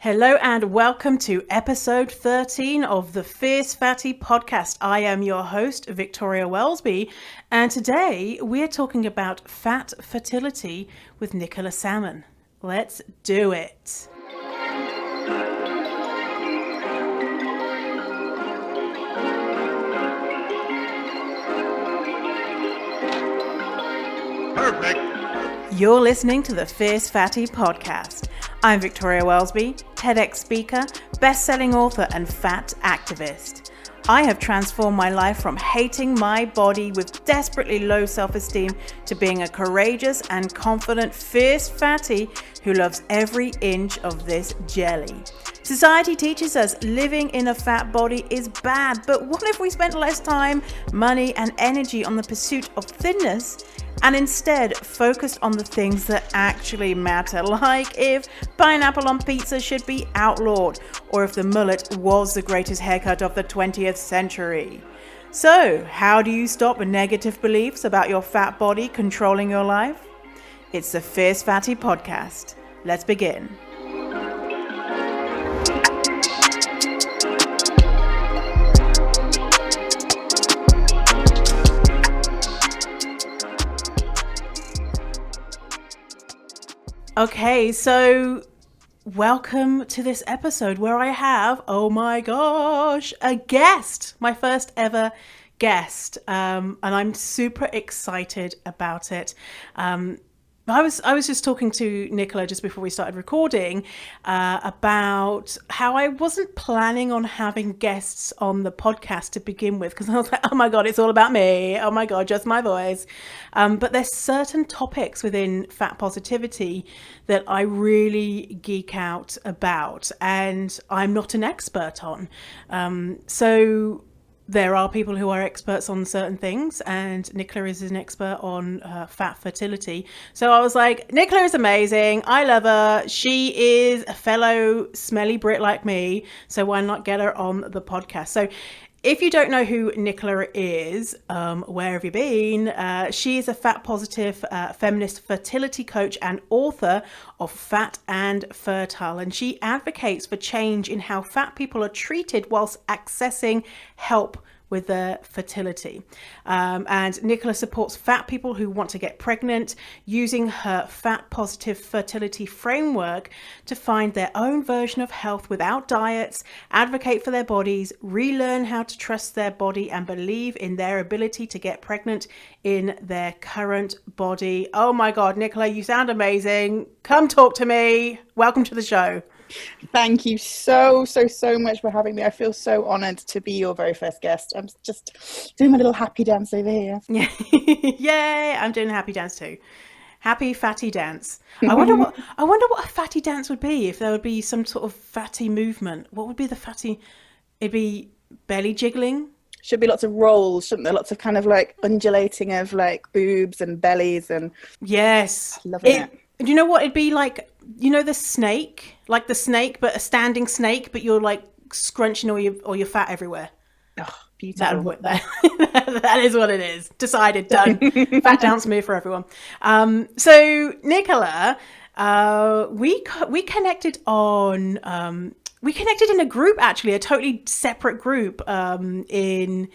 Hello and welcome to episode 13 of the Fierce Fatty podcast. I am your host, Victoria Welsby, and today we're talking about fat fertility with Nicola Salmon. Let's do it. Perfect. You're listening to the Fierce Fatty podcast. I'm Victoria Welsby, TEDx speaker, best-selling author, and fat activist. I have transformed my life from hating my body with desperately low self-esteem to being a courageous and confident fierce fatty who loves every inch of this jelly. Society teaches us living in a fat body is bad, but what if we spent less time, money, and energy on the pursuit of thinness and instead focused on the things that actually matter, like if pineapple on pizza should be outlawed, or if the mullet was the greatest haircut of the 20th century. So, how do you stop negative beliefs about your fat body controlling your life? It's the Fierce Fatty podcast. Let's begin. Okay, so welcome to this episode where I have, oh my gosh, a guest, my first ever guest, and I'm super excited about it. I was just talking to Nicola just before we started recording about how I wasn't planning on having guests on the podcast to begin with, because I was like, oh my God, it's all about me. Oh my God, just my voice. But there's certain topics within fat positivity that I really geek out about and I'm not an expert on. So there are people who are experts on certain things, and Nicola is an expert on fat fertility. So I was like, Nicola is amazing. I love her. She is a fellow smelly Brit like me. So why not get her on the podcast? So if you don't know who Nicola is, where have you been? She is a fat positive feminist fertility coach and author of Fat and Fertile. And she advocates for change in how fat people are treated whilst accessing help with their fertility. And Nicola supports fat people who want to get pregnant using her fat positive fertility framework to find their own version of health without diets, advocate for their bodies, relearn how to trust their body and believe in their ability to get pregnant in their current body. Oh my God, Nicola, you sound amazing. Come talk to me. Welcome to the show. Thank you so much for having me. I feel so honoured to be your very first guest. I'm just doing my little happy dance over here. Yeah. Yay, I'm doing a happy dance too. Happy fatty dance. I wonder what a fatty dance would be, if there would be some sort of fatty movement. What would be the fatty? It'd be belly jiggling. Should be lots of rolls, shouldn't there? Lots of kind of like undulating of like boobs and bellies and yes. Loving it. Do you know what it'd be like? You know the snake, like the snake, but a standing snake, but you're like scrunching all your fat everywhere. Oh, beautiful. That is what it is. Decided, done. Fat dance move for everyone. So Nicola, we connected on. We connected in a group, actually, a totally separate group, in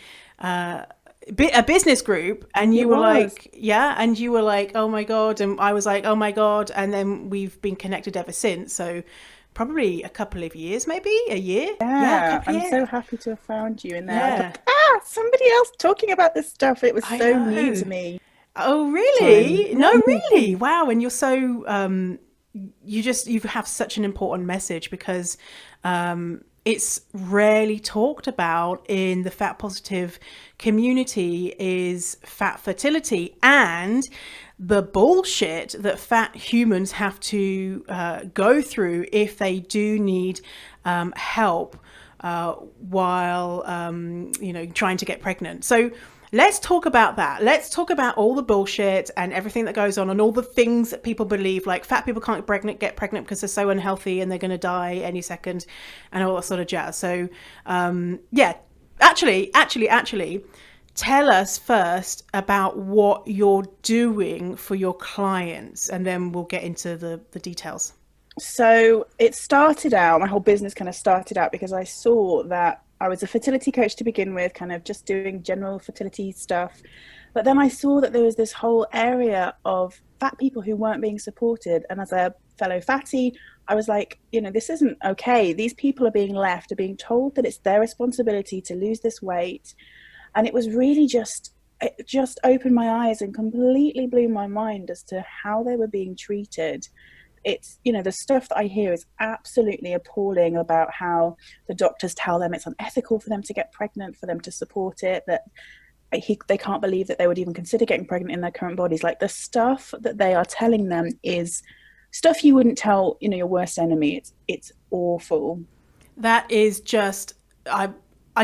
a business group, and you were like, yeah, and you were like, oh my God, and I was like, oh my God, and then we've been connected ever since. So probably a couple of years, maybe a year. Yeah, I'm so happy to have found you in there. Yeah. Like, somebody else talking about this stuff. It was so new to me. Oh, really? No, really? Wow. And you're so you have such an important message, because it's rarely talked about in the fat positive community is fat fertility and the bullshit that fat humans have to go through if they do need help while trying to get pregnant. So let's talk about that. Let's talk about all the bullshit and everything that goes on and all the things that people believe, like fat people can't get pregnant because they're so unhealthy and they're going to die any second and all that sort of jazz. So, actually, tell us first about what you're doing for your clients, and then we'll get into the details. So it started out, my whole business kind of started out because I saw that I was a fertility coach to begin with, kind of just doing general fertility stuff. But then I saw that there was this whole area of fat people who weren't being supported. And as a fellow fatty, I was like, this isn't okay. These people are being left, are being told that it's their responsibility to lose this weight. And it was really it just opened my eyes and completely blew my mind as to how they were being treated. It's, the stuff that I hear is absolutely appalling about how the doctors tell them it's unethical for them to get pregnant, for them to support it, that they can't believe that they would even consider getting pregnant in their current bodies. Like, the stuff that they are telling them is stuff you wouldn't tell, your worst enemy. It's awful. That is just, I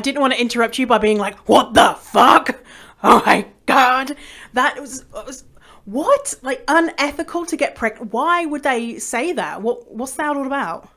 didn't want to interrupt you by being like, what the fuck? Oh my God. That was what? Like, unethical to get pregnant? Why would they say that? What's that all about?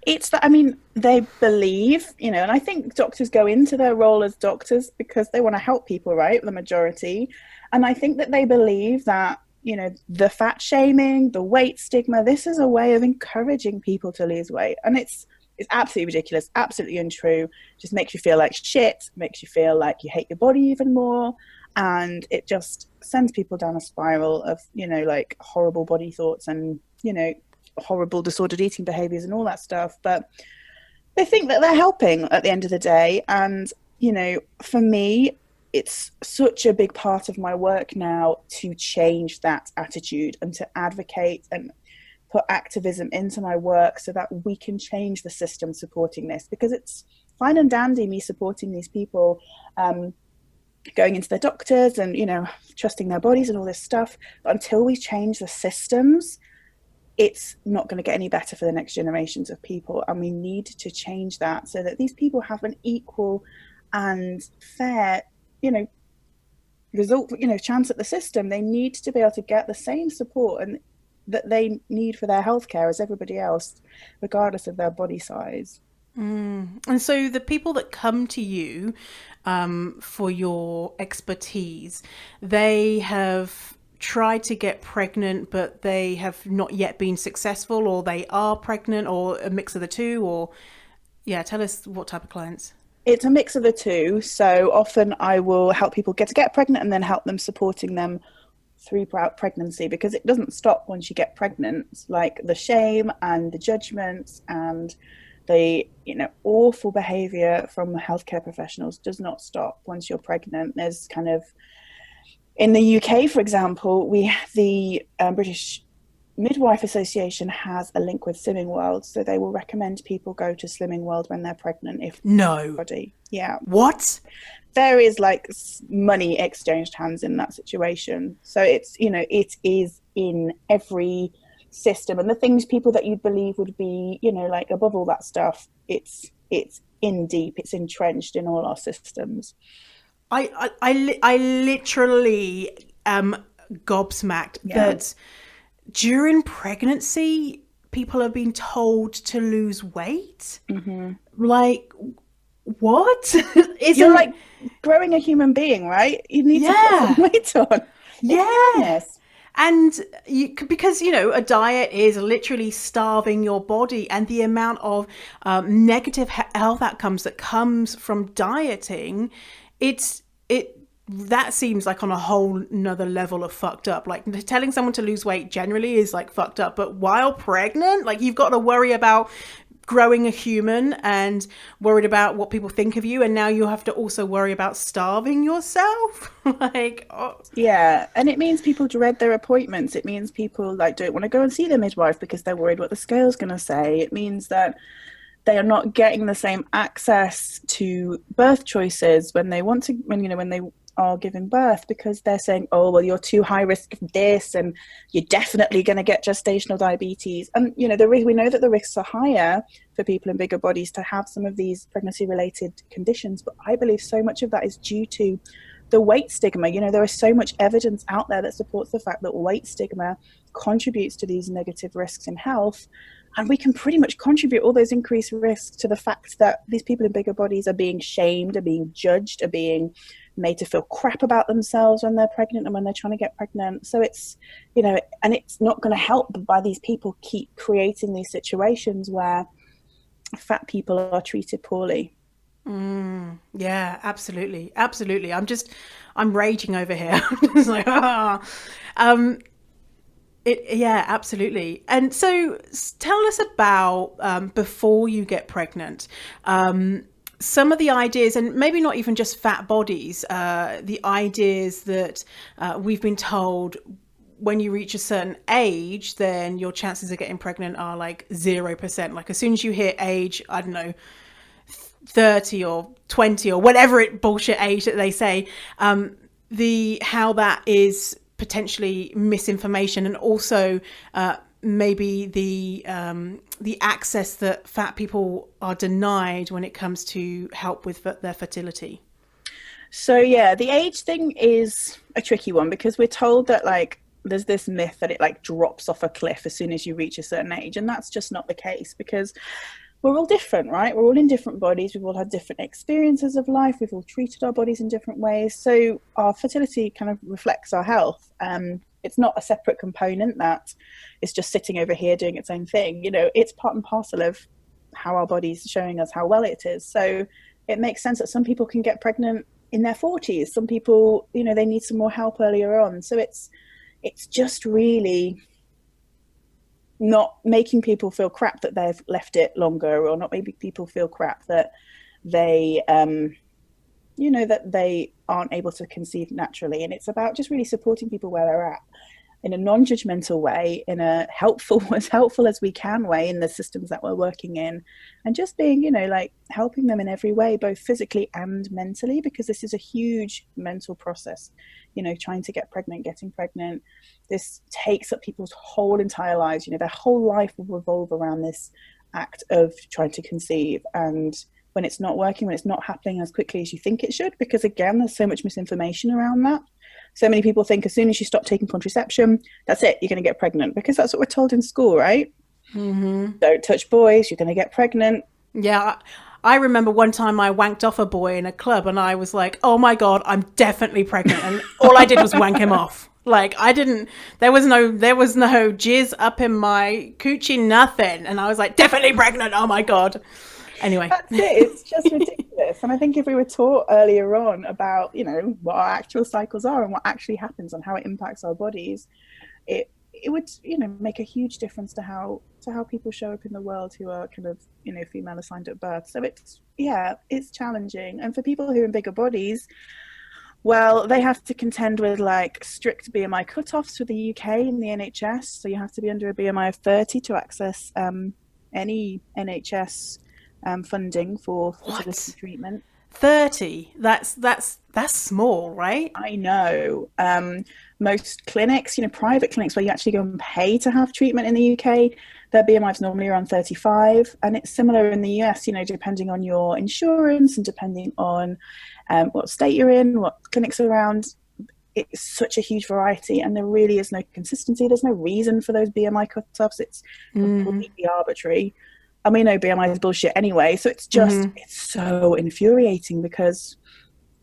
It's that, I mean, they believe, and I think doctors go into their role as doctors because they want to help people, right? The majority. And I think that they believe that, the fat shaming, the weight stigma, this is a way of encouraging people to lose weight. And it's absolutely ridiculous, absolutely untrue. Just makes you feel like shit, makes you feel like you hate your body even more. And it just sends people down a spiral of, like horrible body thoughts and, horrible disordered eating behaviors and all that stuff. But they think that they're helping at the end of the day. And, for me, it's such a big part of my work now to change that attitude and to advocate and put activism into my work so that we can change the system supporting this. Because it's fine and dandy me supporting these people, going into their doctors and, trusting their bodies and all this stuff. But until we change the systems, it's not going to get any better for the next generations of people. And we need to change that so that these people have an equal and fair, result, chance at the system. They need to be able to get the same support and that they need for their healthcare as everybody else, regardless of their body size. And so the people that come to you for your expertise, they have tried to get pregnant, but they have not yet been successful, or they are pregnant, or a mix of the two, or yeah, tell us what type of clients. It's a mix of the two. So often I will help people get pregnant and then help them supporting them throughout pregnancy, because it doesn't stop once you get pregnant. Like, the shame and the judgments and the awful behavior from healthcare professionals does not stop once you're pregnant. There's kind of, in the UK, for example, the British Midwife Association has a link with Slimming World, so they will recommend people go to Slimming World when they're pregnant. If No. body, yeah, What? there is like money exchanged hands in that situation. So it's it is in every system, and the things people that you'd believe would be like above all that stuff, it's in deep, it's entrenched in all our systems. I literally am gobsmacked Yeah. that during pregnancy, people are being told to lose weight. Mm-hmm. Like, what? You're Isn't like growing a human being, right? You need to put yeah, some weight on. It's yeah. madness. And because a diet is literally starving your body, and the amount of negative health outcomes that comes from dieting, it that seems like on a whole nother level of fucked up. Like, telling someone to lose weight generally is like fucked up, but while pregnant, like, you've got to worry about growing a human and worried about what people think of you, and now you have to also worry about starving yourself. Like, oh. Yeah, and it means people dread their appointments. It means people like don't want to go and see their midwife because they're worried what the scale's going to say. It means that they are not getting the same access to birth choices when they want to, when they are giving birth, because they're saying, oh, well, you're too high risk of this and you're definitely going to get gestational diabetes. And we know that the risks are higher for people in bigger bodies to have some of these pregnancy related conditions, but I believe so much of that is due to the weight stigma. There is so much evidence out there that supports the fact that weight stigma contributes to these negative risks in health. And we can pretty much contribute all those increased risks to the fact that these people in bigger bodies are being shamed, are being judged, are being made to feel crap about themselves when they're pregnant and when they're trying to get pregnant. So it's, and it's not going to help by these people keep creating these situations where fat people are treated poorly. Yeah, absolutely. Absolutely. I'm raging over here. It's like, yeah, absolutely. And so tell us about before you get pregnant, some of the ideas, and maybe not even just fat bodies, the ideas that we've been told when you reach a certain age, then your chances of getting pregnant are like 0%. Like as soon as you hit age, I don't know, 30 or 20 or whatever bullshit age that they say, the how that is potentially misinformation, and also maybe the access that fat people are denied when it comes to help with their fertility. So yeah, the age thing is a tricky one because we're told that like there's this myth that it like drops off a cliff as soon as you reach a certain age, and that's just not the case because we're all different, right? We're all in different bodies. We've all had different experiences of life. We've all treated our bodies in different ways. So our fertility kind of reflects our health. It's not a separate component that is just sitting over here doing its own thing. It's part and parcel of how our body's showing us how well it is. So it makes sense that some people can get pregnant in their 40s. Some people, they need some more help earlier on. So it's just really not making people feel crap that they've left it longer, or not making people feel crap that they that they aren't able to conceive naturally. And it's about just really supporting people where they're at in a non-judgmental way, in a as helpful as we can way in the systems that we're working in, and just being like helping them in every way, both physically and mentally, because this is a huge mental process. Trying to get pregnant, getting pregnant, this takes up people's whole entire lives. Their whole life will revolve around this act of trying to conceive. And when it's not working, when it's not happening as quickly as you think it should, because again, there's so much misinformation around that. So many people think as soon as you stop taking contraception, that's it, you're going to get pregnant, because that's what we're told in school, right? Mm-hmm. Don't touch boys, you're going to get pregnant. Yeah, I remember one time I wanked off a boy in a club and I was like, oh my God, I'm definitely pregnant. And all I did was wank him off. Like there was no jizz up in my coochie, nothing. And I was like, definitely pregnant. Oh my God. Anyway. That's it. It's just ridiculous. And I think if we were taught earlier on about, what our actual cycles are and what actually happens and how it impacts our bodies, it would, make a huge difference to how people show up in the world who are kind of, female assigned at birth. So it's challenging. And for people who are in bigger bodies, well, they have to contend with like strict BMI cutoffs for the UK and the NHS. So you have to be under a BMI of 30 to access any NHS funding for fertility treatment. 30? That's small, right? I know. Most clinics, private clinics where you actually go and pay to have treatment in the UK, their BMI is normally around 35. And it's similar in the US, depending on your insurance and depending on what state you're in, what clinics are around. It's such a huge variety, and there really is no consistency. There's no reason for those BMI cutoffs. It's completely arbitrary. And we know BMI is bullshit anyway. So it's just, it's so infuriating, because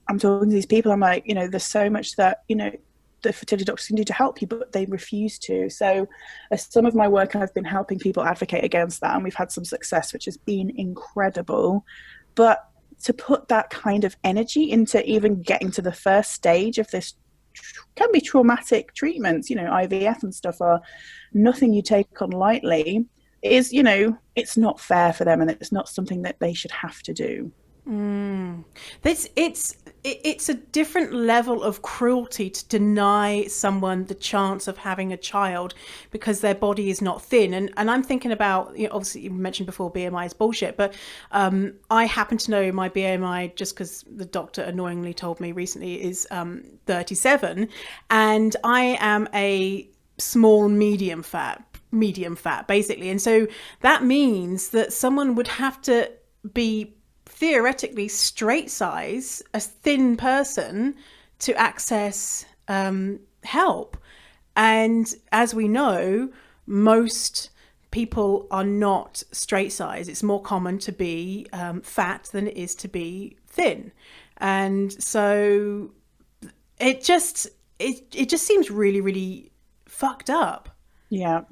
I'm talking to these people. I'm like, there's so much that, the fertility doctors can do to help you, but they refuse to. So some of my work, I've been helping people advocate against that. And we've had some success, which has been incredible. But to put that kind of energy into even getting to the first stage of this can be traumatic treatments, IVF and stuff are nothing you take on lightly. Is it's not fair for them, and it's not something that they should have to do. It's a different level of cruelty to deny someone the chance of having a child because their body is not thin. And I'm thinking about, obviously you mentioned before BMI is bullshit, but I happen to know my BMI just because the doctor annoyingly told me recently is 37, and I am a small medium fat basically. And so that means that someone would have to be theoretically straight size, a thin person, to access help. And as we know, most people are not straight size. It's more common to be fat than it is to be thin. And so it just seems really, really fucked up. Yeah,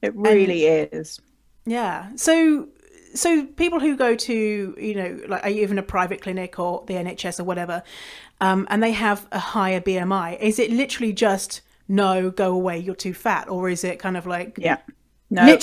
it And really is. yeah. So people who go to, like even a private clinic or the NHS or whatever, and they have a higher BMI, is it literally just, no, go away, you're too fat? Or is it kind of like, Yeah. No.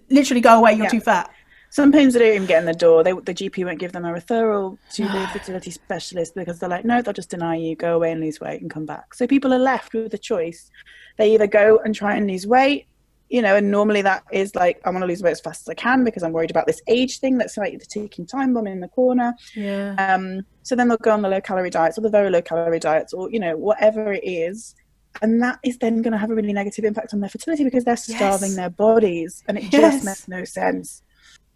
literally go away, you're Yeah. too fat? Sometimes they don't even get in the door. The GP won't give them a referral to the fertility specialist because they're like, no, they'll just deny you, go away and lose weight and come back. So people are left with a choice. They either go and try and lose weight, and normally that is like, I want to lose weight as fast as I can because I'm worried about this age thing that's like the ticking time bomb in the corner. Yeah. So then they'll go on the low calorie diets or the very low calorie diets or, whatever it is. And that is then going to have a really negative impact on their fertility because they're starving their bodies, and it just makes no sense.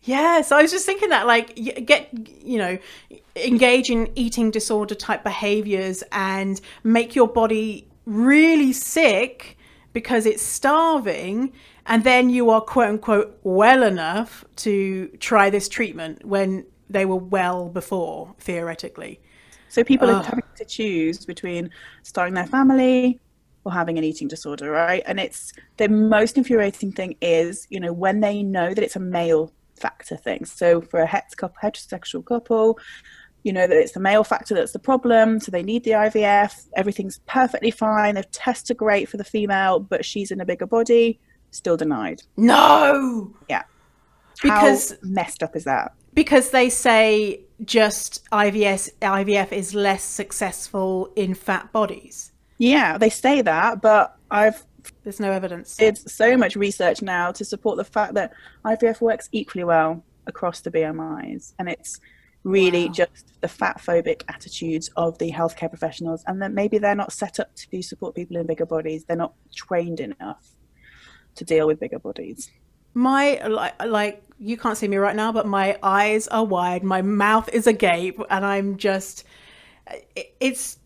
Yeah, so I was just thinking that, like, engage in eating disorder type behaviors and make your body really sick because it's starving, and then you are quote unquote well enough to try this treatment when they were well before, theoretically. So people are having to choose between starting their family or having an eating disorder, right? And it's the most infuriating thing is, when they know that it's a male factor thing. So for a heterosexual couple, that it's the male factor that's the problem, so they need the IVF, everything's perfectly fine, they've tested great for the female, but she's in a bigger body, still denied. No! Yeah. Because how messed up is that? Because they say just IVF is less successful in fat bodies. Yeah, they say that, but there's no evidence. It's so much research now to support the fact that IVF works equally well across the BMIs, and it's really just the fatphobic attitudes of the healthcare professionals, and that maybe they're not set up to support people in bigger bodies. They're not trained enough to deal with bigger bodies. Like you can't see me right now, but my eyes are wide, my mouth is agape, and I'm just, it's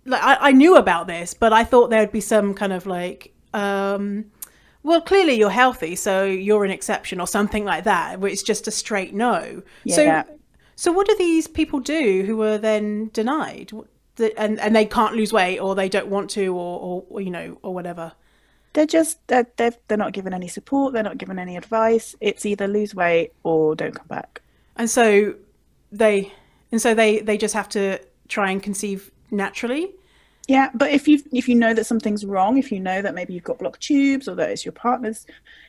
like, I knew about this, but I thought there'd be some kind of like, well, clearly you're healthy, so you're an exception or something like that, where it's just a straight no. Yeah. So what do these people do who are then denied, and they can't lose weight, or they don't want to, or or whatever? They're just they're not given any support. They're not given any advice. It's either lose weight or don't come back. And so they just have to try and conceive naturally. Yeah, but if you know that something's wrong, if you know that maybe you've got blocked tubes or that it's your partner's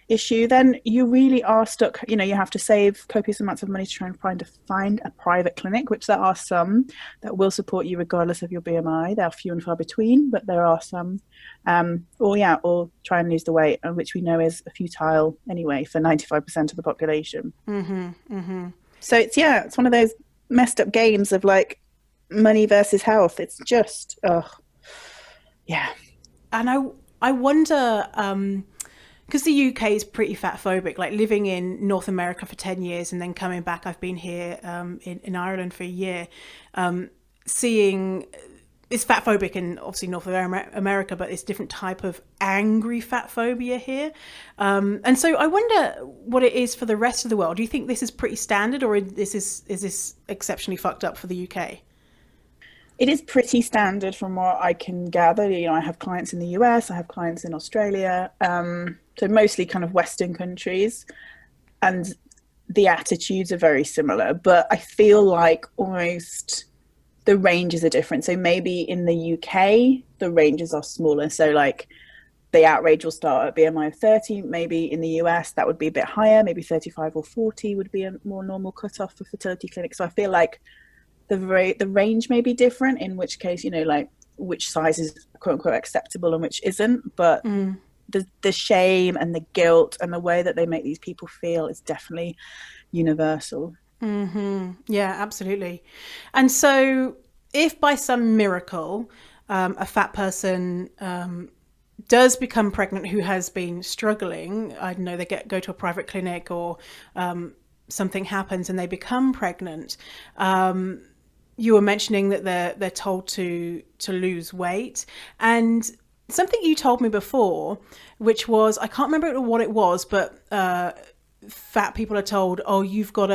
issue, then you really are stuck. You have to save copious amounts of money to try and find a private clinic, which there are some that will support you regardless of your BMI. They are few and far between, but there are some. Or try and lose the weight, which we know is futile anyway for 95% of the population. So it's one of those messed up games of like money versus health. It's just yeah. And I wonder, because the UK is pretty fat phobic, like living in North America for 10 years and then coming back, I've been here in Ireland for a year, seeing it's fat phobic in obviously North America, but it's different type of angry fat phobia here. And so I wonder what it is for the rest of the world. Do you think this is pretty standard, or is this exceptionally fucked up for the UK? It is pretty standard from what I can gather. I have clients in the US, I have clients in Australia, so mostly kind of Western countries, and the attitudes are very similar, but I feel like almost the ranges are different. So maybe in the UK, the ranges are smaller. So like the outrage will start at BMI of 30. Maybe in the US, that would be a bit higher. Maybe 35 or 40 would be a more normal cutoff for fertility clinics. So I feel like the range may be different, in which case, like which size is quote unquote acceptable and which isn't. But the shame and the guilt and the way that they make these people feel is definitely universal. Yeah, absolutely. And so if by some miracle a fat person does become pregnant who has been struggling, I don't know, they go to a private clinic, or something happens and they become pregnant, you were mentioning that they're told to lose weight. And something you told me before, which was, I can't remember what it was, but fat people are told, oh, you've got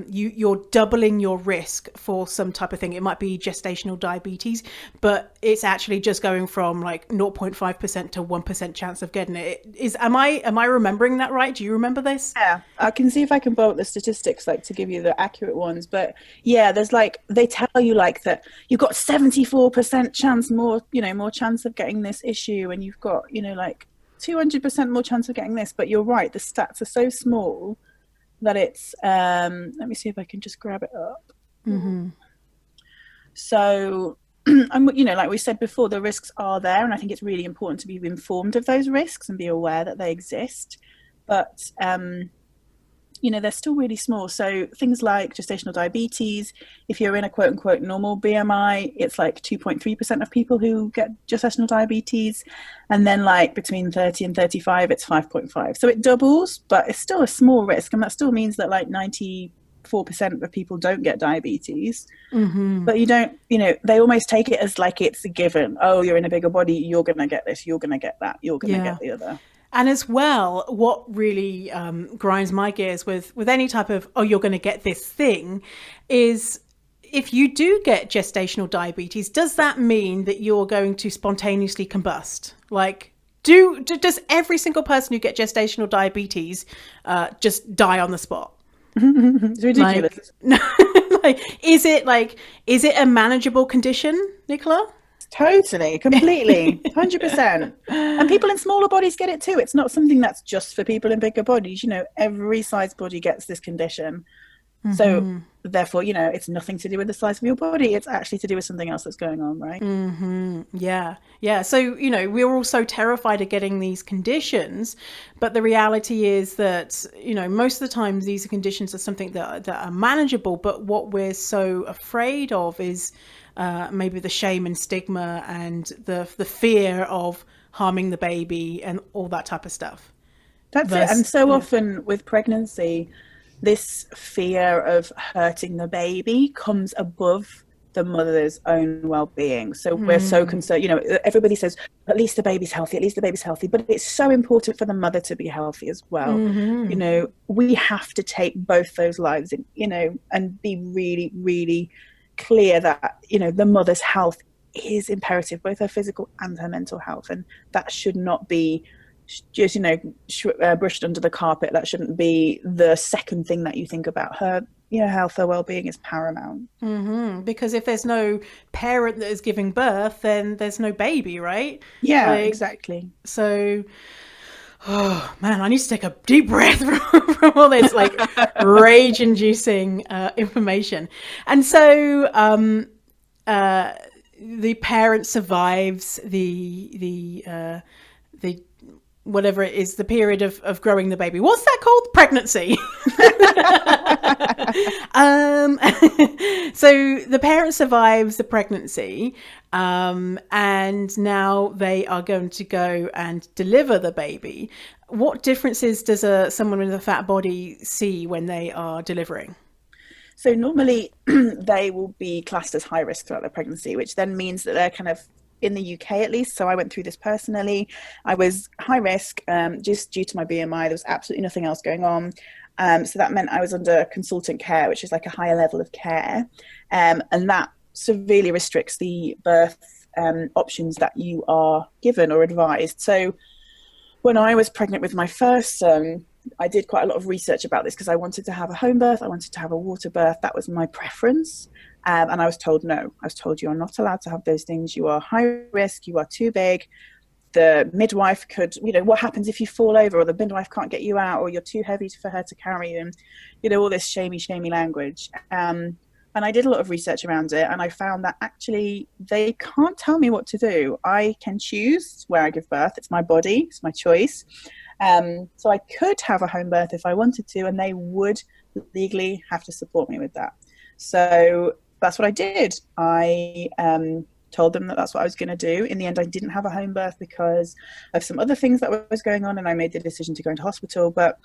you're doubling your risk for some type of thing. It might be gestational diabetes, but it's actually just going from like 0.5% to 1% chance of getting it. Am I remembering that right? Do you remember this? Yeah, I can see if I can pull up the statistics like to give you the accurate ones. But yeah, there's like they tell you like that you've got 74% chance more, more chance of getting this issue, and you've got, like 200% more chance of getting this. But you're right, the stats are so small that it's let me see if I can just grab it up. Mm-hmm. So like we said before, the risks are there, and I think it's really important to be informed of those risks and be aware that they exist. But they're still really small. So things like gestational diabetes, if you're in a quote unquote normal BMI, it's like 2.3% of people who get gestational diabetes. And then like between 30 and 35, it's 5.5. So it doubles, but it's still a small risk. And that still means that like 94% of people don't get diabetes. Mm-hmm. But you don't, they almost take it as like it's a given. Oh, you're in a bigger body, you're going to get this, you're going to get that, you're going to get the other. And as well, what really grinds my gears with any type of, oh, you're going to get this thing, is if you do get gestational diabetes, does that mean that you're going to spontaneously combust? Like, does every single person who gets gestational diabetes just die on the spot? It's ridiculous. Is it a manageable condition, Nicola? Totally, completely, 100%. And people in smaller bodies get it too. It's not something that's just for people in bigger bodies. Every size body gets this condition. Mm-hmm. So therefore, it's nothing to do with the size of your body. It's actually to do with something else that's going on, right? Mm-hmm. Yeah. So, we're all so terrified of getting these conditions, but the reality is that, most of the times these conditions are something that are manageable, but what we're so afraid of is maybe the shame and stigma and the fear of harming the baby and all that type of stuff. That's it. And so often with pregnancy, this fear of hurting the baby comes above the mother's own well-being. So we're so concerned, everybody says, at least the baby's healthy, but it's so important for the mother to be healthy as well. Mm-hmm. We have to take both those lives in, and be really, really clear that, the mother's health is imperative, both her physical and her mental health. And that should not be just, brushed under the carpet. That shouldn't be the second thing that you think about. Her, health, her well-being is paramount. Mm-hmm. Because if there's no parent that is giving birth, then there's no baby, right? Yeah, exactly. So, oh man, I need to take a deep breath from all this rage-inducing information. And so, the parent survives the whatever it is, the period of growing the baby. What's that called? Pregnancy. So the parent survives the pregnancy, and now they are going to go and deliver the baby. What differences does someone with a fat body see when they are delivering? So normally they will be classed as high risk throughout their pregnancy, which then means that they're kind of, in the UK at least, so I went through this personally, I was high risk just due to my BMI. There was absolutely nothing else going on. So that meant I was under consultant care, which is like a higher level of care. And that severely restricts the birth options that you are given or advised. So when I was pregnant with my first son, I did quite a lot of research about this because I wanted to have a home birth. I wanted to have a water birth. That was my preference. And I was told no. I was told you are not allowed to have those things. You are high risk. You are too big. The midwife could, what happens if you fall over, or the midwife can't get you out, or you're too heavy for her to carry, and, all this shamey language. And I did a lot of research around it, and I found that actually they can't tell me what to do. I can choose where I give birth. It's my body. It's my choice. So I could have a home birth if I wanted to, and they would legally have to support me with that. So that's what I did. I told them that that's what I was going to do. In the end, I didn't have a home birth because of some other things that was going on, and I made the decision to go into hospital. But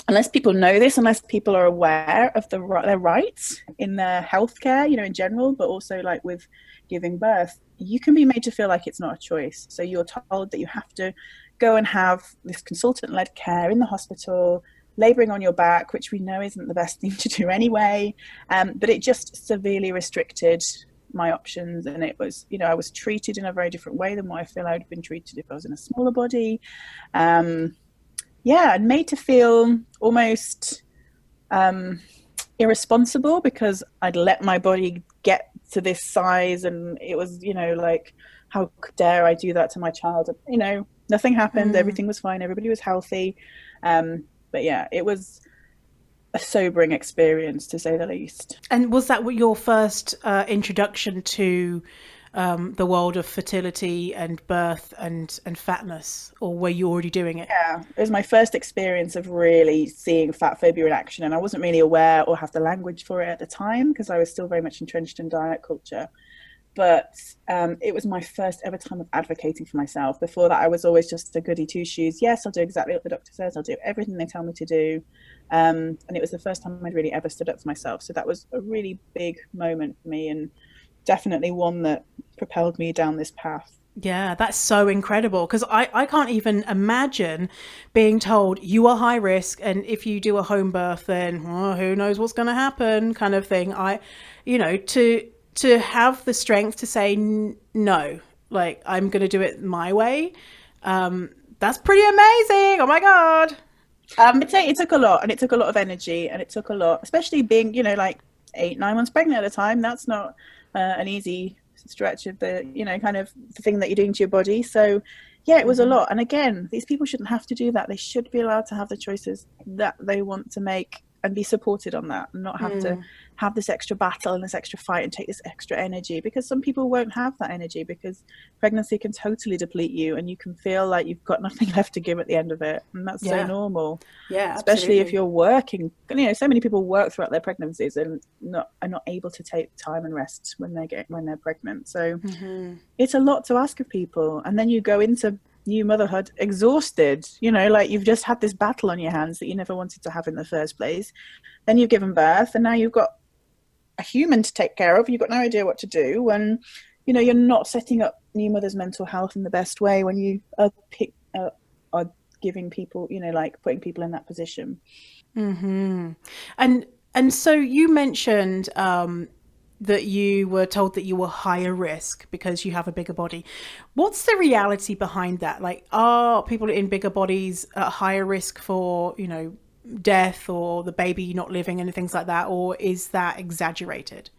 unless people know this, unless people are aware of their rights in their healthcare, in general, but also like with giving birth, you can be made to feel like it's not a choice. So you're told that you have to go and have this consultant-led care in the hospital, labouring on your back, which we know isn't the best thing to do anyway. But it just severely restricted my options, and it was, I was treated in a very different way than what I feel I would have been treated if I was in a smaller body. And made to feel almost irresponsible because I'd let my body get to this size, and it was, like, how dare I do that to my child? Nothing happened. Everything was fine. Everybody was healthy. But yeah, it was a sobering experience, to say the least. And was that your first introduction to the world of fertility and birth and fatness, or were you already doing it? Yeah, it was my first experience of really seeing fat phobia in action, and I wasn't really aware or have the language for it at the time because I was still very much entrenched in diet culture. But it was my first ever time of advocating for myself. Before that, I was always just a goody two-shoes. Yes, I'll do exactly what the doctor says. I'll do everything they tell me to do. And it was the first time I'd really ever stood up for myself. So that was a really big moment for me, and definitely one that propelled me down this path. Yeah, that's so incredible because I can't even imagine being told you are high risk, and if you do a home birth, then who knows what's going to happen, kind of thing. To have the strength to say no, like I'm going to do it my way. That's pretty amazing. Oh my God. It took a lot, and it took a lot of energy, and it took a lot, especially being, like 8, 9 months pregnant at a time. That's not an easy stretch of the, kind of the thing that you're doing to your body. So yeah, it was a lot. And again, these people shouldn't have to do that. They should be allowed to have the choices that they want to make and be supported on that, and not have to have this extra battle and this extra fight and take this extra energy, because some people won't have that energy because pregnancy can totally deplete you, and you can feel like you've got nothing left to give at the end of it. And that's so normal. Yeah, especially absolutely. if you're working. So many people work throughout their pregnancies and are not able to take time and rest when they're pregnant. So it's a lot to ask of people. And then you go into new motherhood exhausted, like you've just had this battle on your hands that you never wanted to have in the first place. Then you've given birth, and now you've got a human to take care of. You've got no idea what to do when, you're not setting up new mothers' mental health in the best way when you are giving people, like putting people in that position. And so you mentioned that you were told that you were higher risk because you have a bigger body. What's the reality behind that? Like, are people in bigger bodies at higher risk for, death or the baby not living and things like that? Or is that exaggerated?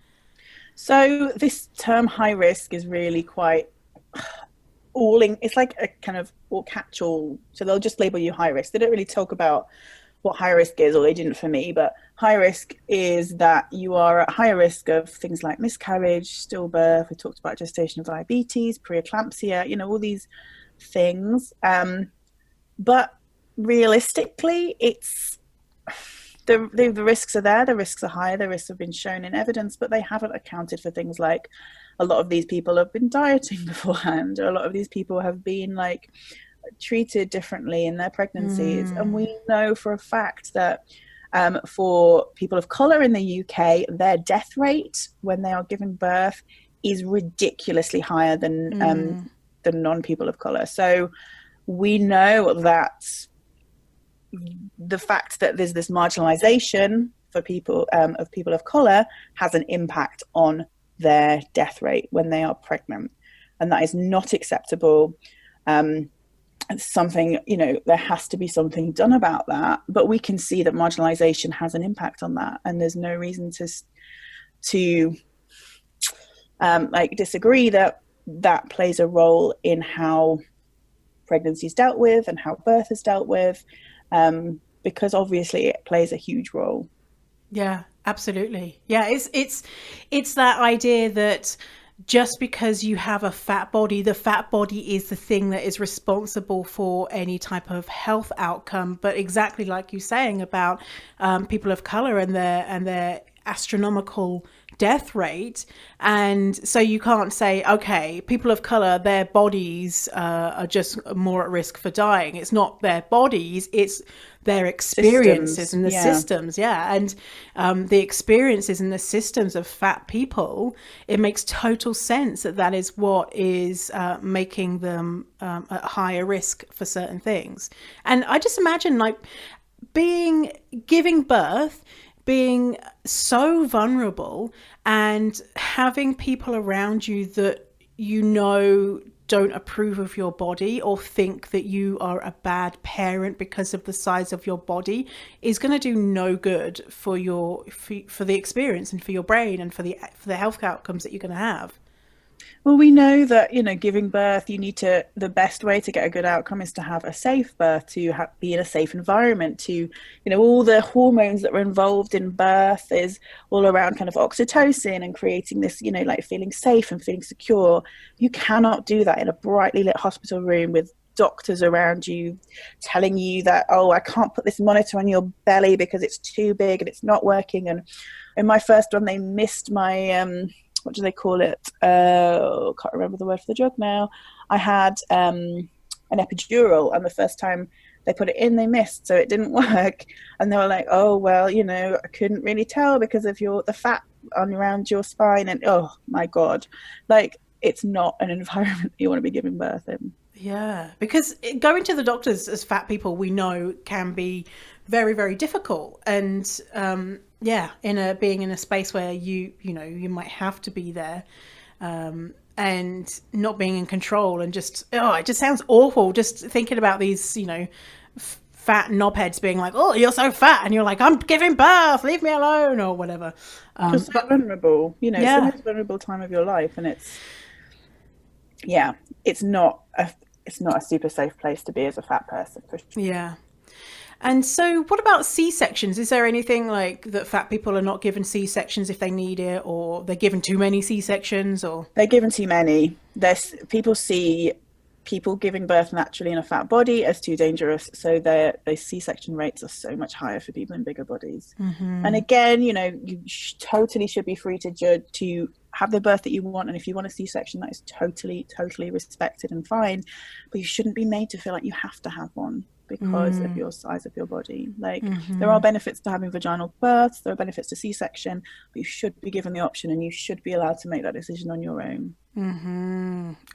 So this term high risk is really quite it's like a kind of all catch all. So they'll just label you high risk. They don't really talk about what high risk is, or they didn't for me. But high risk is that you are at higher risk of things like miscarriage, stillbirth. We talked about gestational diabetes, preeclampsia, all these things. But realistically, it's the risks are there. The risks are high. The risks have been shown in evidence, but they haven't accounted for things like a lot of these people have been dieting beforehand, or a lot of these people have been like treated differently in their pregnancies. And we know for a fact that for people of colour in the UK, their death rate when they are giving birth is ridiculously higher than non-people of colour. So we know that the fact that there's this marginalisation for people of people of colour has an impact on their death rate when they are pregnant, and that is not acceptable. It's something, there has to be something done about that, but we can see that marginalisation has an impact on that, and there's no reason to disagree that that plays a role in how pregnancy is dealt with and how birth is dealt with, because obviously it plays a huge role. Yeah, absolutely. Yeah, it's that idea that just because you have a fat body, the fat body is the thing that is responsible for any type of health outcome. But exactly like you're saying about people of color and their astronomical death rate. And so you can't say, okay, people of color, their bodies are just more at risk for dying. It's not their bodies, it's their experiences systems. and the Yeah. systems, yeah, and the experiences and the systems of fat people, it makes total sense that that is what is making them at higher risk for certain things. And I just imagine like giving birth, being so vulnerable, and having people around you that you know don't approve of your body or think that you are a bad parent because of the size of your body is going to do no good for for the experience and for your brain and for the health outcomes that you're going to have. Well, we know that, giving birth, the best way to get a good outcome is to have a safe birth, to be in a safe environment, all the hormones that were involved in birth is all around kind of oxytocin and creating this, like feeling safe and feeling secure. You cannot do that in a brightly lit hospital room with doctors around you telling you that, oh, I can't put this monitor on your belly because it's too big and it's not working. And in my first one, they missed my, what do they call it? Can't remember the word for the drug now. I had an epidural, and the first time they put it in, they missed, so it didn't work. And they were like, "Oh well, I couldn't really tell because of the fat on around your spine." And oh my god, like it's not an environment you want to be giving birth in. Yeah, because going to the doctors as fat people, we know, can be very, very difficult. And yeah, being in a space where you you might have to be there, and not being in control, and just it just sounds awful. Just thinking about these fat knobheads being like, "Oh, you're so fat," and you're like, "I'm giving birth, leave me alone," or whatever. Just so vulnerable, yeah. It's the most vulnerable time of your life, and it's not a super safe place to be as a fat person, for sure. Yeah. And so what about C-sections? Is there anything like that fat people are not given C-sections if they need it, or they're given too many C-sections, or? They're given too many. People see people giving birth naturally in a fat body as too dangerous. So their C-section rates are so much higher for people in bigger bodies. Mm-hmm. And again, you totally should be free to have the birth that you want. And if you want a C-section, that is totally, totally respected and fine. But you shouldn't be made to feel like you have to have one because of your size of your body. Like there are benefits to having vaginal births, there are benefits to C-section, but you should be given the option and you should be allowed to make that decision on your own.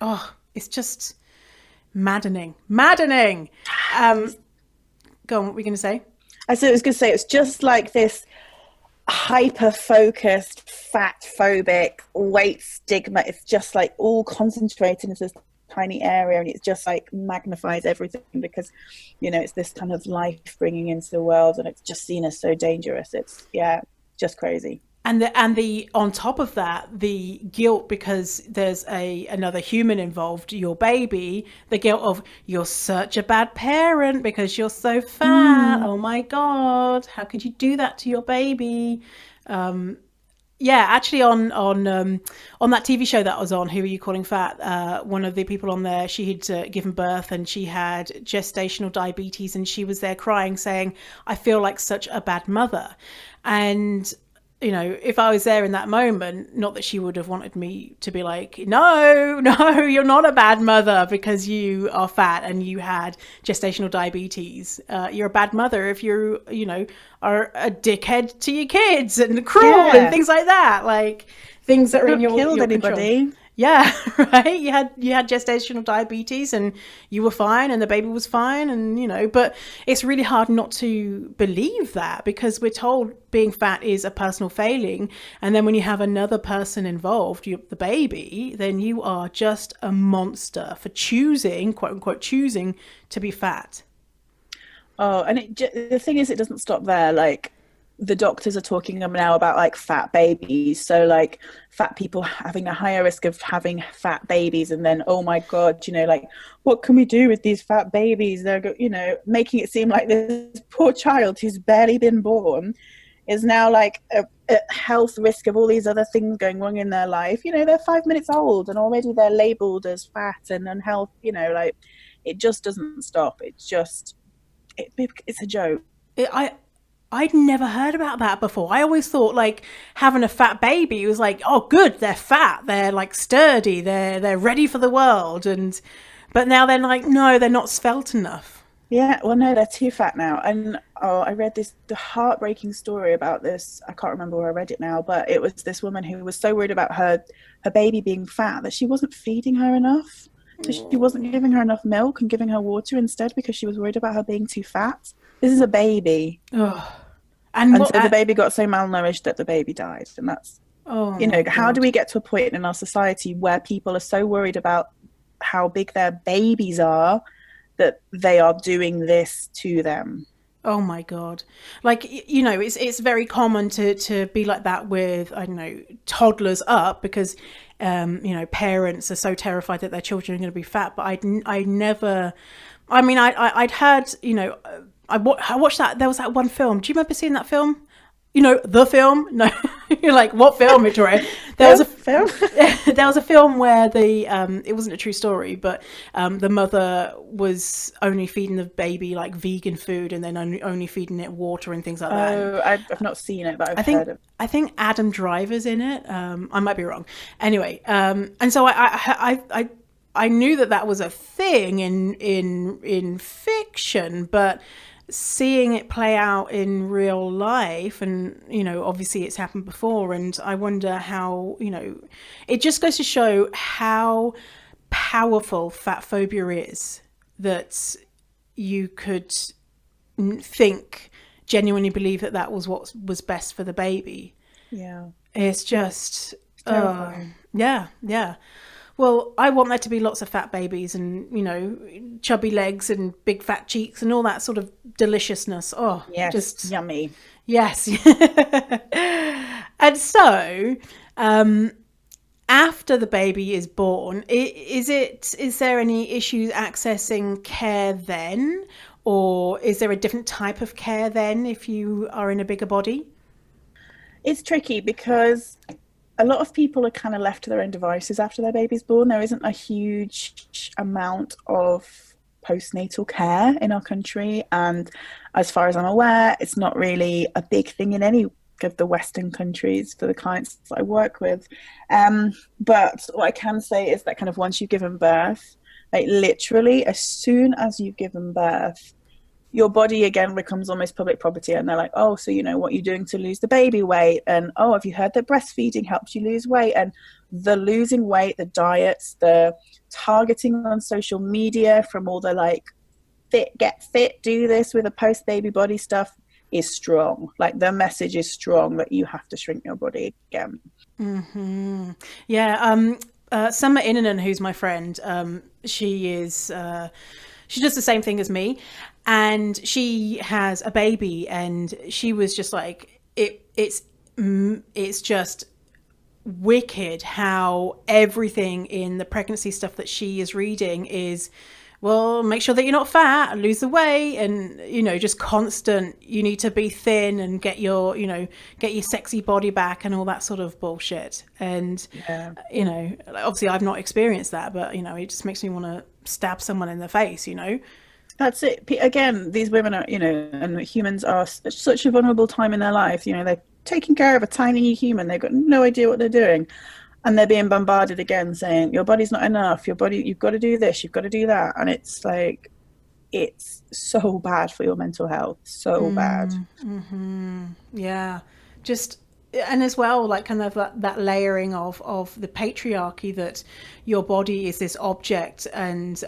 Oh, it's just maddening. Go on, what were you going to say? I was going to say, it's just like this hyper-focused, fat-phobic weight stigma. It's just like all concentrated into this tiny area, and it's just like magnifies everything because it's this kind of life bringing into the world, and it's just seen as so dangerous. It's just crazy. And the on top of that, the guilt because there's another human involved, your baby, the guilt of you're such a bad parent because you're so fat. Oh my god, how could you do that to your baby? Yeah, actually on that TV show that I was on, Who Are You Calling Fat? One of the people on there, she had given birth and she had gestational diabetes, and she was there crying saying, "I feel like such a bad mother." And if I was there in that moment, not that she would have wanted me to be like, no, you're not a bad mother because you are fat and you had gestational diabetes. You're a bad mother if you are a dickhead to your kids and cruel and things like that. Like things that are in your anybody. Control. Yeah, right. You had gestational diabetes and you were fine and the baby was fine, and but it's really hard not to believe that because we're told being fat is a personal failing, and then when you have another person involved, the baby, then you are just a monster for choosing, quote unquote, choosing to be fat. Oh, and the thing is, it doesn't stop there. Like the doctors are talking now about like fat babies, so like fat people having a higher risk of having fat babies, and then oh my god, like what can we do with these fat babies? They're making it seem like this poor child who's barely been born is now like a health risk of all these other things going wrong in their life. They're 5 minutes old and already they're labeled as fat and unhealthy. Like it just doesn't stop. It's a joke. I'd never heard about that before. I always thought like having a fat baby was like, oh, good, they're fat, they're like sturdy, they're ready for the world, but now they're like, no, they're not svelte enough. Yeah, well, no, they're too fat now. And I read the heartbreaking story about this. I can't remember where I read it now, but it was this woman who was so worried about her baby being fat that she wasn't feeding her enough. So she wasn't giving her enough milk and giving her water instead because she was worried about her being too fat. This is a baby. Oh, and And what? so the baby got so malnourished that the baby died. And that's, Oh my how do God. we get to a point in our society where people are so worried about how big their babies are that they are doing this to them? Oh my God. Like, it's very common to be like that with, I don't know, toddlers up because, parents are so terrified that their children are going to be fat. But I never, I mean, I'd heard, I watched that, there was that one film. Do you remember seeing that film? The film? No, you're like, what film, Victoria? There was Phil. there was a film where it wasn't a true story, but the mother was only feeding the baby like vegan food, and then only feeding it water and things like that. And Oh, I've not seen it, but I I've think heard of. I think Adam Driver's in it. I might be wrong. Anyway, and so I knew that was a thing in fiction, but seeing it play out in real life, and obviously it's happened before, and I wonder how, it just goes to show how powerful fat phobia is, that you could think, genuinely believe that was what was best for the baby. Yeah, It's just, it's terrifying. yeah, yeah. Well, I want there to be lots of fat babies and, chubby legs and big fat cheeks and all that sort of deliciousness. Oh, Yes, just, yummy. yes. And so, after the baby is born, is there any issues accessing care then? Or is there a different type of care then if you are in a bigger body? It's tricky because a lot of people are kind of left to their own devices after their baby's born. There isn't a huge amount of postnatal care in our country, and as far as I'm aware, it's not really a big thing in any of the Western countries for the clients that I work with. But what I can say is that kind of once you've given birth, like literally as soon as you've given birth, your body again becomes almost public property, and they're like, oh, so what you're doing to lose the baby weight, and oh, have you heard that breastfeeding helps you lose weight? And the losing weight, the diets, the targeting on social media from all the like get fit, do this with a post baby body stuff is strong. Like the message is strong that you have to shrink your body again. Yeah. Summer Innanen, who's my friend, she does the same thing as me, and she has a baby, and she was just like, it's just wicked how everything in the pregnancy stuff that she is reading is, well, make sure that you're not fat and lose the weight, and just constant, you need to be thin and get your sexy body back and all that sort of bullshit. And Yeah, obviously I've not experienced that, but it just makes me want to stab someone in the face. that's it. Again, these women are, and humans are such a vulnerable time in their life. They're taking care of a tiny new human. They've got no idea what they're doing. And they're being bombarded again saying, your body's not enough. Your body, you've got to do this, you've got to do that. And it's like, it's so bad for your mental health. So bad. Yeah, just, and as well, like kind of that layering of the patriarchy, that your body is this object, and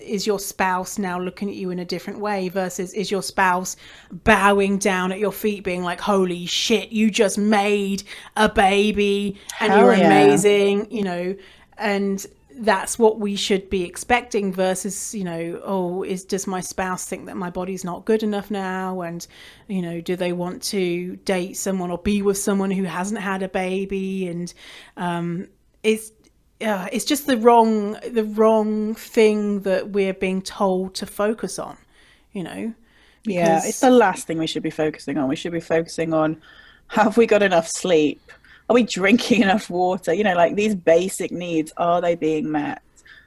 is your spouse now looking at you in a different way, versus is your spouse bowing down at your feet being like, holy shit, you just made a baby and you're Hell yeah. amazing. And that's what we should be expecting, versus, oh, does my spouse think that my body's not good enough now? And, do they want to date someone or be with someone who hasn't had a baby? And it's just the wrong thing that we're being told to focus on, Yeah, it's the because last thing we should be focusing on. We should be focusing on, have we got enough sleep? Are we drinking enough water? Like these basic needs, are they being met?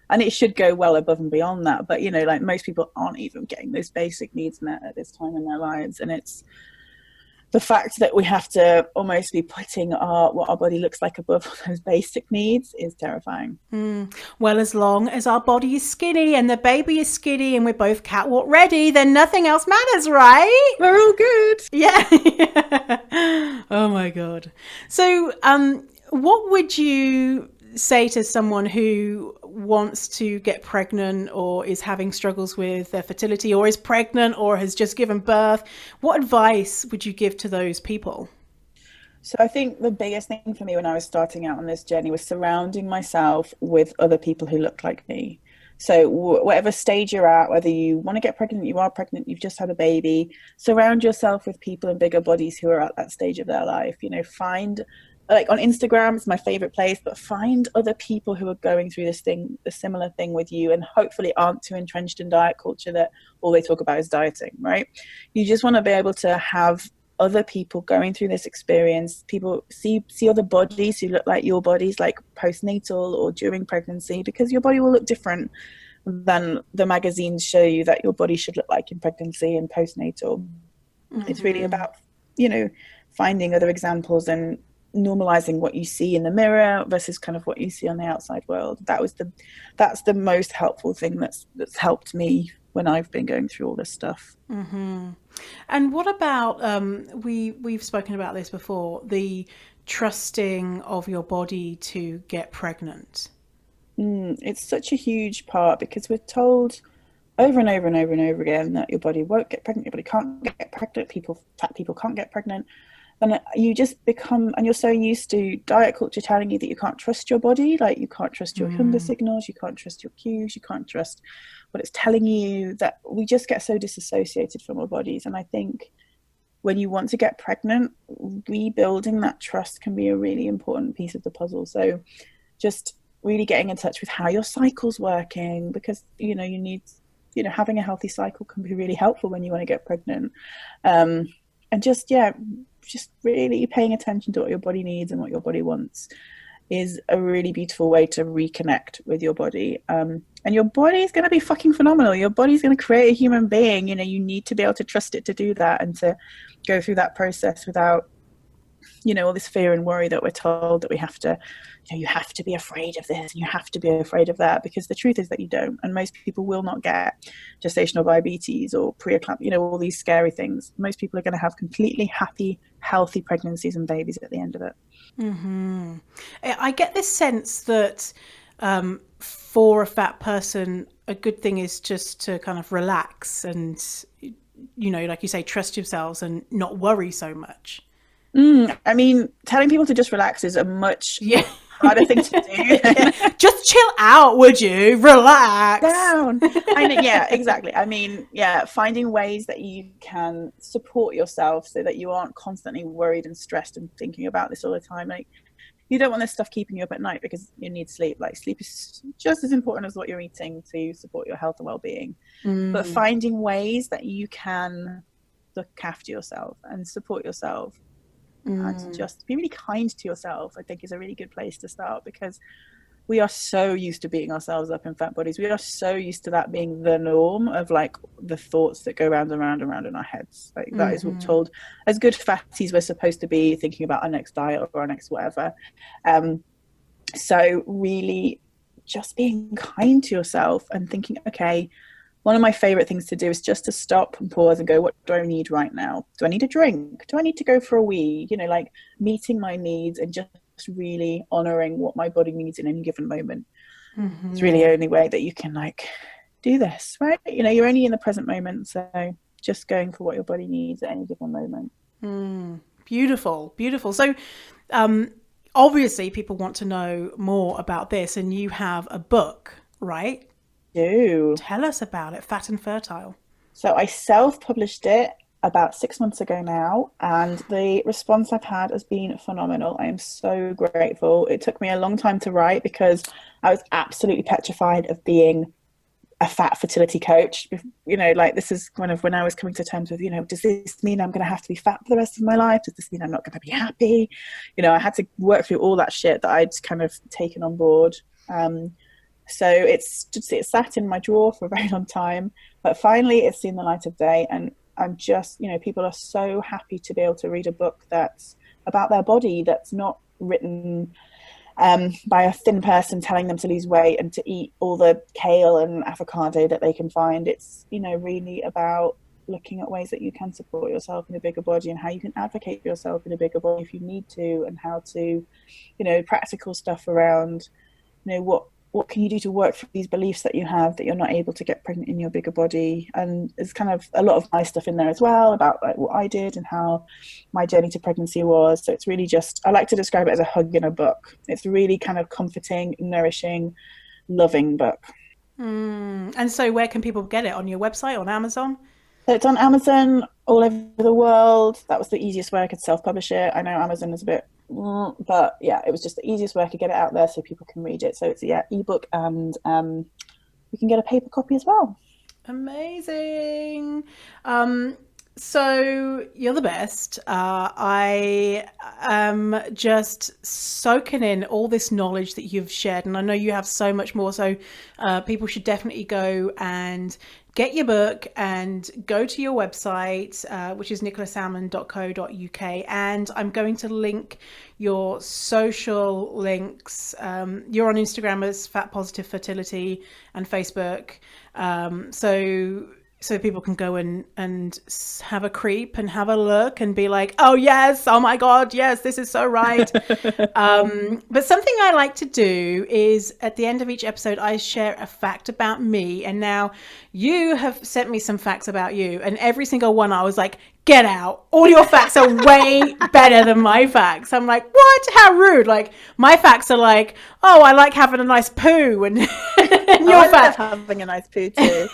And it should go well above and beyond that. But, like most people aren't even getting those basic needs met at this time in their lives. And it's the fact that we have to almost be putting what our body looks like above those basic needs is terrifying. Well, as long as our body is skinny and the baby is skinny and we're both catwalk ready, then nothing else matters, right? We're all good. Yeah. Oh my god. So, what would you say to someone who wants to get pregnant or is having struggles with their fertility or is pregnant or has just given birth? What advice would you give to those people? So I think the biggest thing for me when I was starting out on this journey was surrounding myself with other people who look like me. So whatever stage you're at, whether you want to get pregnant, you are pregnant, you've just had a baby, surround yourself with people in bigger bodies who are at that stage of their life. You know, find, like, on Instagram, it's my favorite place, but find other people who are going through this thing, a similar thing with you, and hopefully aren't too entrenched in diet culture that all they talk about is dieting, right? You just want to be able to have other people going through this experience, people see other bodies who look like your bodies, like postnatal or during pregnancy, because your body will look different than the magazines show you that your body should look like in pregnancy and postnatal. It's really about, you know, finding other examples and normalizing what you see in the mirror versus kind of what you see on the outside world. That's the most helpful thing that's helped me when I've been going through all this stuff. And what about we've spoken about this before, the trusting of your body to get pregnant? It's such a huge part because we're told over and over and over and over again that your body won't get pregnant, your body can't get pregnant, fat people can't get pregnant. And you just become, and you're so used to diet culture telling you that you can't trust your body, like you can't trust your hunger signals, you can't trust your cues, you can't trust what it's telling you, that we just get so disassociated from our bodies. And I think when you want to get pregnant, rebuilding that trust can be a really important piece of the puzzle. So just really getting in touch with how your cycle's working, because, you know, you need, you know, having a healthy cycle can be really helpful when you want to get pregnant. And just really paying attention to what your body needs and what your body wants is a really beautiful way to reconnect with your body. And your body is going to be fucking phenomenal. Your body's going to create a human being. You know, you need to be able to trust it to do that and to go through that process without, you know, all this fear and worry that we're told that we have to, you know, you have to be afraid of this and you have to be afraid of that, because the truth is that you don't. And most people will not get gestational diabetes or preeclampsia, you know, all these scary things. Most people are going to have completely happy, healthy pregnancies and babies at the end of it. I get this sense that for a fat person, a good thing is just to kind of relax and, you know, like you say, trust yourselves and not worry so much. I mean, telling people to just relax is a much harder thing to do. Yeah. Just chill out, would you? Relax. Down. I know, yeah, exactly. I mean, yeah, finding ways that you can support yourself so that you aren't constantly worried and stressed and thinking about this all the time. Like, you don't want this stuff keeping you up at night because you need sleep. Like, sleep is just as important as what you're eating to support your health and well-being. But finding ways that you can look after yourself and support yourself and just be really kind to yourself, I think, is a really good place to start, because we are so used to beating ourselves up in fat bodies. We are so used to that being the norm of, like, the thoughts that go round and round and round in our heads. Like, that is what we're told. As good fatties, we're supposed to be thinking about our next diet or our next whatever. So really just being kind to yourself and thinking, okay, one of my favorite things to do is just to stop and pause and go, what do I need right now? Do I need a drink? Do I need to go for a wee? You know, like, meeting my needs and just really honoring what my body needs in any given moment. It's really the only way that you can, like, do this, right? You know, you're only in the present moment, so just going for what your body needs at any given moment. Beautiful. So obviously people want to know more about this, and you have a book, right? Do Tell us about it, Fat and Fertile. So I self-published it about 6 months ago now, and the response I've had has been phenomenal. I am so grateful. It took me a long time to write because I was absolutely petrified of being a fat fertility coach. You know, like, this is kind of when I was coming to terms with, you know, does this mean I'm going to have to be fat for the rest of my life? Does this mean I'm not going to be happy? You know, I had to work through all that shit that I'd kind of taken on board. So it sat in my drawer for a very long time, but finally it's seen the light of day. And I'm just, people are so happy to be able to read a book that's about their body, that's not written by a thin person telling them to lose weight and to eat all the kale and avocado that they can find. It's, really about looking at ways that you can support yourself in a bigger body and how you can advocate for yourself in a bigger body if you need to, and how to, practical stuff around, what can you do to work through these beliefs that you have that you're not able to get pregnant in your bigger body. And there's kind of a lot of my stuff in there as well about like what I did and how my journey to pregnancy was. So it's really just, I like to describe it as a hug in a book. It's really kind of comforting, nourishing, loving book. And so where can people get it? On your website, on Amazon? So it's on Amazon all over the world. That was the easiest way I could self-publish it. I know Amazon is a bit, but yeah, it was just the easiest way I could get it out there so people can read it. So it's ebook, and you can get a paper copy as well. Amazing. So you're the best. I am just soaking in all this knowledge that you've shared, and I know you have so much more. So people should definitely go and get your book and go to your website, which is nicolasalmon.co.uk. And I'm going to link your social links. You're on Instagram as Fat Positive Fertility and Facebook. So people can go and have a creep and have a look and be like, oh yes, oh my God, yes, this is so right. But something I like to do is at the end of each episode, I share a fact about me. And now you have sent me some facts about you, and every single one I was like, get out. All your facts are way better than my facts. I'm like, what? How rude. Like my facts are like, oh, I like having a nice poo. And, and your facts having a nice poo too.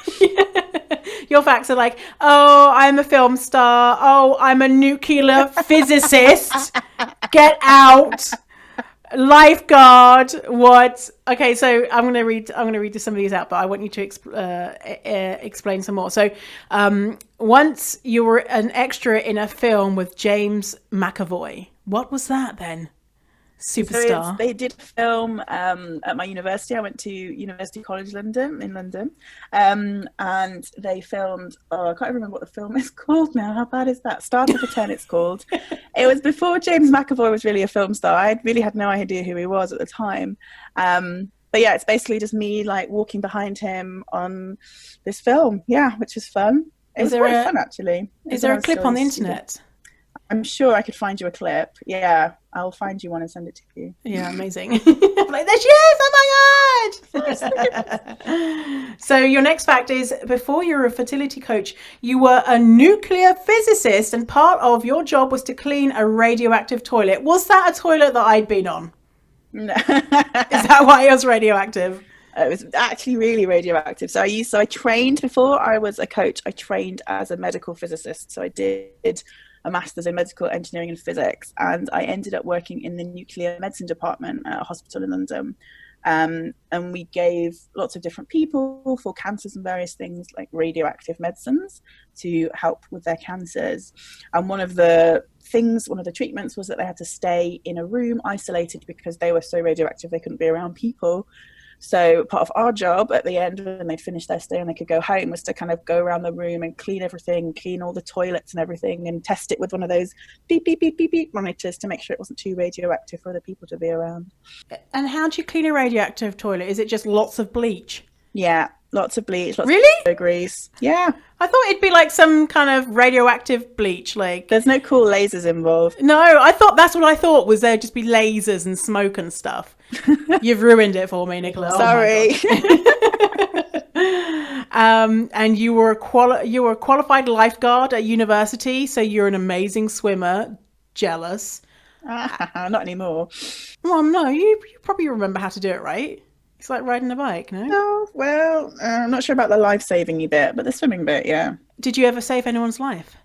Your facts are like, oh, I'm a film star. Oh, I'm a nuclear physicist. Get out. Lifeguard. What? Okay, so I'm gonna read some of these out, but I want you to explain some more. So, once you were an extra in a film with James McAvoy. What was that then? Superstar. So they did a film at my university. I went to University College London in London, and they filmed. Oh, I can't remember what the film is called now. How bad is that? Starter for 10. It's called. It was before James McAvoy was really a film star. I really had no idea who he was at the time. But yeah, it's basically just me like walking behind him on this film. Yeah, which was fun. It was quite fun actually. Is there a clip on the internet? I'm sure I could find you a clip. Yeah, I'll find you one and send it to you. Yeah, amazing. Like, there she is! Oh my God! So your next fact is, before you were a fertility coach, you were a nuclear physicist, and part of your job was to clean a radioactive toilet. Was that a toilet that I'd been on? No. Is that why it was radioactive? It was actually really radioactive. So I trained before I was a coach. I trained as a medical physicist. So I did a master's in medical engineering and physics, and I ended up working in the nuclear medicine department at a hospital in London. And we gave lots of different people for cancers and various things like radioactive medicines to help with their cancers. And one of the treatments was that they had to stay in a room isolated because they were so radioactive they couldn't be around people. So part of our job at the end, when they'd finished their stay and they could go home, was to kind of go around the room and clean everything, clean all the toilets and everything, and test it with one of those beep, beep, beep, beep, beep monitors to make sure it wasn't too radioactive for other people to be around. And how do you clean a radioactive toilet? Is it just lots of bleach? Yeah, lots of bleach, lots really? of grease. Yeah. I thought it'd be like some kind of radioactive bleach. Like, there's no cool lasers involved. No, I thought that's what I thought, was there'd just be lasers and smoke and stuff. You've ruined it for me, Nicola. Sorry. And you were a qualified lifeguard at university, so you're an amazing swimmer. Jealous. Not anymore. Well, no, you probably remember how to do it, right? It's like riding a bike, no? No, well, I'm not sure about the life-saving bit, but the swimming bit, yeah. Did you ever save anyone's life?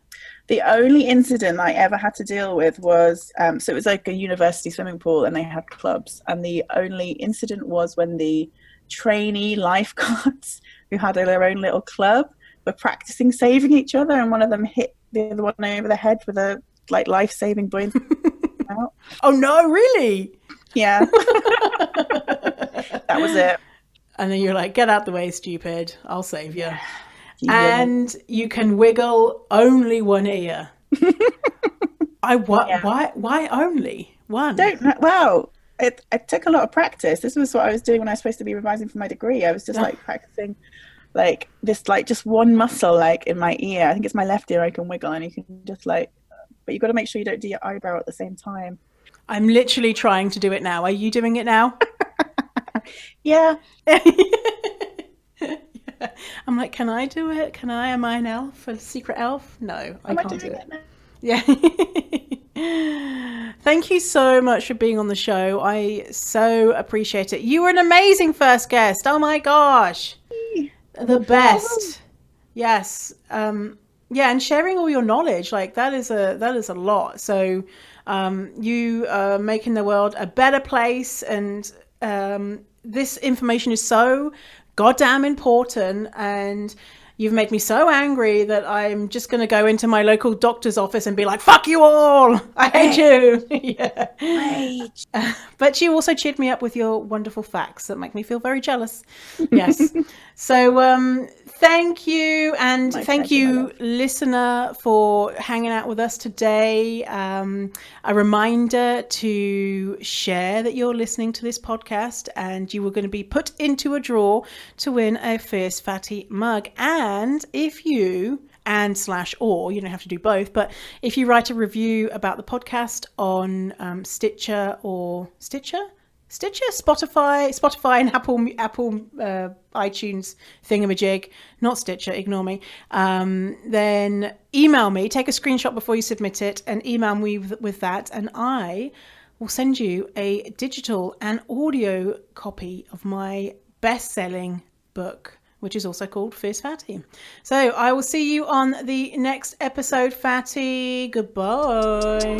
The only incident I ever had to deal with was, so it was like a university swimming pool and they had clubs. And the only incident was when the trainee lifeguards who had their own little club were practicing saving each other, and one of them hit the other one over the head with a like life-saving buoyancy. Oh no, really? Yeah. That was it. And then you're like, get out the way, stupid. I'll save you. and you can wiggle only one ear. Why only one? Well, it took a lot of practice. This was what I was doing when I was supposed to be revising for my degree. I was just like practicing like this, like just one muscle like in my ear. I think it's my left ear I can wiggle, and you can just like, but you got to make sure you don't do your eyebrow at the same time. I'm literally trying to do it now. Are you doing it now? Yeah. I'm like, can I do it? Am I an elf? A secret elf? No, I can't do it. Yeah. Thank you so much for being on the show. I so appreciate it. You were an amazing first guest. Oh my gosh. The best. Yes. Yeah, and sharing all your knowledge, like that is a lot. So you are making the world a better place, and this information is so goddamn important, and you've made me so angry that I'm just going to go into my local doctor's office and be like, fuck you all, I hate you. Yeah. But you also cheered me up with your wonderful facts that make me feel very jealous. Yes. So thank you, and thank you, listener, for hanging out with us today. A reminder to share that you're listening to this podcast, and you are going to be put into a draw to win a Fierce Fatty mug. And if you or you don't have to do both, but if you write a review about the podcast on Spotify, and Apple iTunes thingamajig, not Stitcher, ignore me, then email me, take a screenshot before you submit it and email me with that, and I will send you a digital and audio copy of my best-selling book, which is also called Fierce Fatty. So I will see you on the next episode, Fatty. Goodbye.